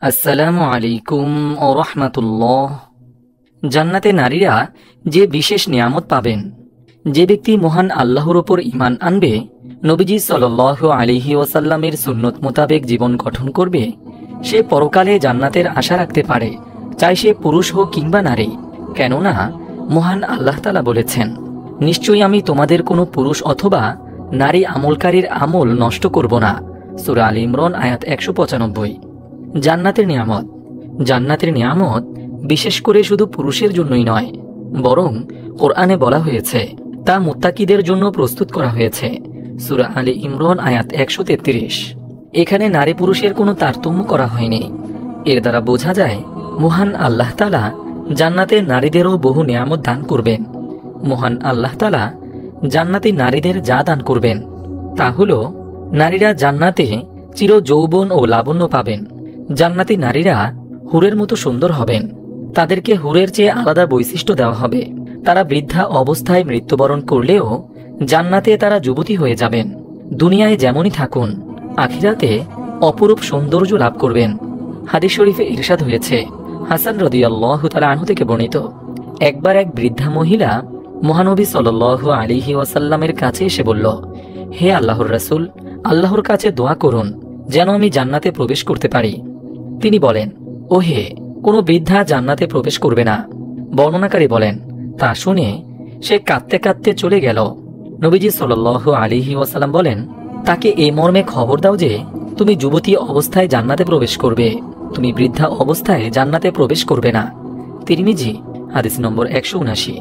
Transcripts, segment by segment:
আসসালামু আলাইকুম ওয়া রাহমাতুল্লাহ। জান্নাতে নারীরা যে বিশেষ নিয়ামত পাবেন, যে ব্যক্তি মহান আল্লাহর উপর ঈমান আনবে, নবীজি সাল্লাল্লাহু আলাইহি ওয়াসাল্লামের সুন্নত মোতাবেক জীবন গঠন করবে, সে পরকালে জান্নাতের আশা রাখতে পারে, চাই সে পুরুষ হোক কিংবা নারী। কেননা মহান আল্লাহ তাআলা বলেছেন, নিশ্চয়ই আমি তোমাদের কোনো পুরুষ অথবা নারী আমলকারীর আমল নষ্ট করব না। সূরা আল ইমরান আয়াত 195। জান্নাতের নিয়ামত বিশেষ করে শুধু পুরুষের জন্যই নয়, বরং কোরআনে বলা হয়েছে তা মুত্তাকিদের জন্য প্রস্তুত করা হয়েছে। সূরা আলে ইমরান আয়াত 133। এখানে নারী পুরুষের কোনো তারতম্য করা হয়নি। এর দ্বারা বোঝা যায় মহান আল্লাহ তাআলা জান্নাতে নারীদেরও বহু নিয়ামত দান করবেন। মহান আল্লাহ তাআলা জান্নাতি নারীদের যা দান করবেন তা হলো, নারীরা জান্নাতে চির যৌবন ও লাবণ্য পাবেন। জান্নাতি নারীরা হুরের মতো সুন্দর হবেন। তাদেরকে হুরের চেয়ে আলাদা বৈশিষ্ট্য দেওয়া হবে। তারা বৃদ্ধা অবস্থায় মৃত্যুবরণ করলেও জান্নাতে তারা যুবতী হয়ে যাবেন। দুনিয়ায় যেমনই থাকুন, আখিরাতে অপরূপ সৌন্দর্য লাভ করবেন। হাদিস শরীফে ইরশাদ হয়েছে, হাসান রাদিয়াল্লাহু তাআলা আনহু থেকে বর্ণিত, একবার এক বৃদ্ধা মহিলা মহানবী সাল্লাল্লাহু আলাইহি ওয়াসাল্লামের কাছে এসে বলল, হে আল্লাহর রাসূল, আল্লাহর কাছে দোয়া করুন যেন আমি জান্নাতে প্রবেশ করতে পারি। তিনি বলেন, ওহে, কোনো বৃদ্ধা জান্নাতে প্রবেশ করবে না। বর্ণনাকারী বলেন, তা শুনে সে কাঁদতে কাঁদতে চলে গেল। নবীজি সাল্লাল্লাহু আলাইহি ওয়াসাল্লাম বলেন, তাকে এই মর্মে খবর দাও যে তুমি যুবতী অবস্থায় জান্নাতে প্রবেশ করবে, তুমি বৃদ্ধা অবস্থায় জান্নাতে প্রবেশ করবে না। তিরমিজি হাদিস নম্বর 179।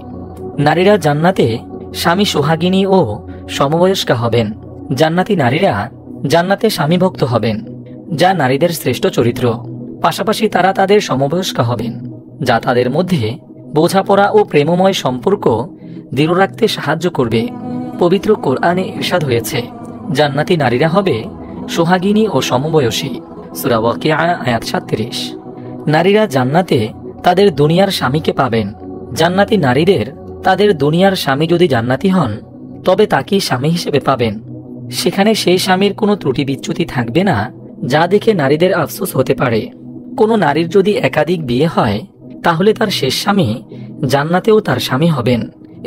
নারীরা জান্নাতে স্বামী সোহাগিনী ও সমবয়স্কা হবেন। জান্নাতি নারীরা জান্নাতে স্বামীভক্ত হবেন, যা নারীদের শ্রেষ্ঠ চরিত্র। পাশাপাশি তারা তাদের সমবয়স্কা হবেন, যা তাদের মধ্যে বোঝাপড়া ও প্রেমময় সম্পর্ক দৃঢ় রাখতে সাহায্য করবে। পবিত্র কোরআনে ইরশাদ হয়েছে, জান্নাতি নারীরা হবে সোহাগিনী ও সমবয়সী। সূরা ওয়াকিয়া আয়াত 37। নারীরা জান্নাতে তাদের দুনিয়ার স্বামীকে পাবেন। জান্নাতি নারীদের তাদের দুনিয়ার স্বামী যদি জান্নাতি হন, তবে তাকেই স্বামী হিসেবে পাবেন। সেখানে সেই স্বামীর কোনো ত্রুটি বিচ্যুতি থাকবে না, যা দেখে নারীদের আফসোস হতে পারে। কোনো নারীর যদি একাধিক বিয়ে হয়, তাহলে তার শেষ স্বামী জান্নাতেও তার স্বামী হবেন।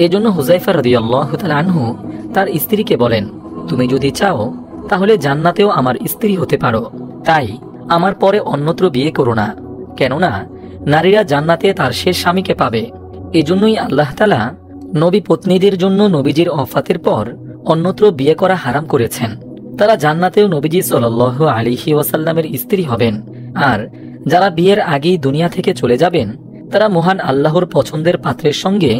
এজন্য হুযায়ফা রাদিয়াল্লাহু তাআলা আনহু তার স্ত্রীকে বলেন, তুমি যদি চাও তাহলে জান্নাতেও আমার স্ত্রী হতে পারো, তাই আমার পরে অন্যত্র বিয়ে করো না। কেননা নারীরা জান্নাতে তার শেষ স্বামীকে পাবে। এজন্যই আল্লাহ তাআলা নবী পত্নীদের জন্য নবীজির ওফাতের পর অন্যত্র বিয়ে করা হারাম করেছেন। তারা জান্নাতেও নবীজি সাল্লাল্লাহু আলাইহি ওয়াসাল্লামের স্ত্রী হবেন। আর যারা বিয়ের আগেই দুনিয়া থেকে চলে যাবেন, তারা মহান আল্লাহর পছন্দের পাত্রের সঙ্গে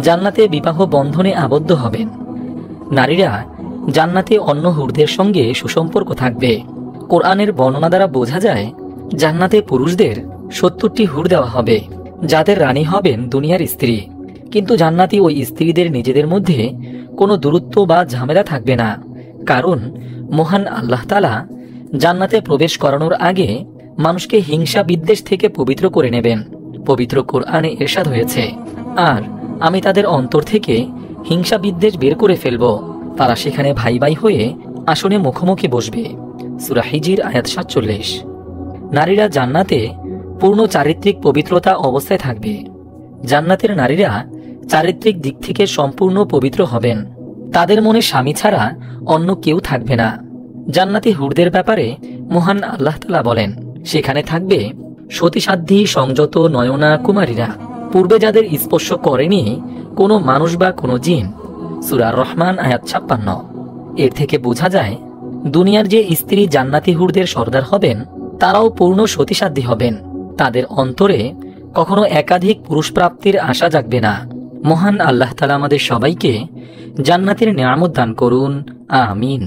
জান্নাতে বিবাহ বন্ধনে আবদ্ধ হবেন। নারীরা জান্নাতে অন্য হুরদের সঙ্গে সুসম্পর্ক থাকবে। কোরআনের বর্ণনা দ্বারা বোঝা যায়, জান্নাতে পুরুষদের 70টি হুর দেওয়া হবে, যাদের রানী হবেন দুনিয়ার স্ত্রী। কিন্তু জান্নাতি ওই স্ত্রীদের নিজেদের মধ্যে কোনো দূরত্ব বা ঝামেলা থাকবে না, কারণ মহান আল্লাহ তাআলা জান্নাতে প্রবেশ করানোর আগে মানুষকে হিংসা বিদ্বেষ থেকে পবিত্র করে নেবেন। পবিত্র কোরআনে ইরশাদ হয়েছে, আর আমি তাদের অন্তর থেকে হিংসা বিদ্বেষ বের করে ফেলব, তারা সেখানে ভাই ভাই হয়ে আসনে মুখোমুখি বসবে। সূরা হিজর আয়াত 47। নারীরা জান্নাতে পূর্ণ চারিত্রিক পবিত্রতা অবস্থায় থাকবে। জান্নাতের নারীরা চারিত্রিক দিক থেকে সম্পূর্ণ পবিত্র হবেন। তাদের মনে স্বামী ছাড়া অন্য কেউ থাকবে না। জান্নাতি হুরদের ব্যাপারে মহান আল্লাহ তাআলা বলেন, সেখানে থাকবে সতীসাধ্যী সংযত নয়না কুমারীরা, পূর্বে যাদের স্পর্শ করেনি কোনো মানুষ বা কোনো জিন। সূরা রহমান আয়াত 56। এর থেকে বোঝা যায়, দুনিয়ার যে স্ত্রী জান্নাতি হুরদের সর্দার হবেন, তারাও পূর্ণ সতীসাধ্যী হবেন। তাদের অন্তরে কখনো একাধিক পুরুষ প্রাপ্তির আশা জাগবে না। মহান আল্লাহ তাআলা আমাদের সবাইকে জান্নাতের নিয়ামত দান করুন। আমিন।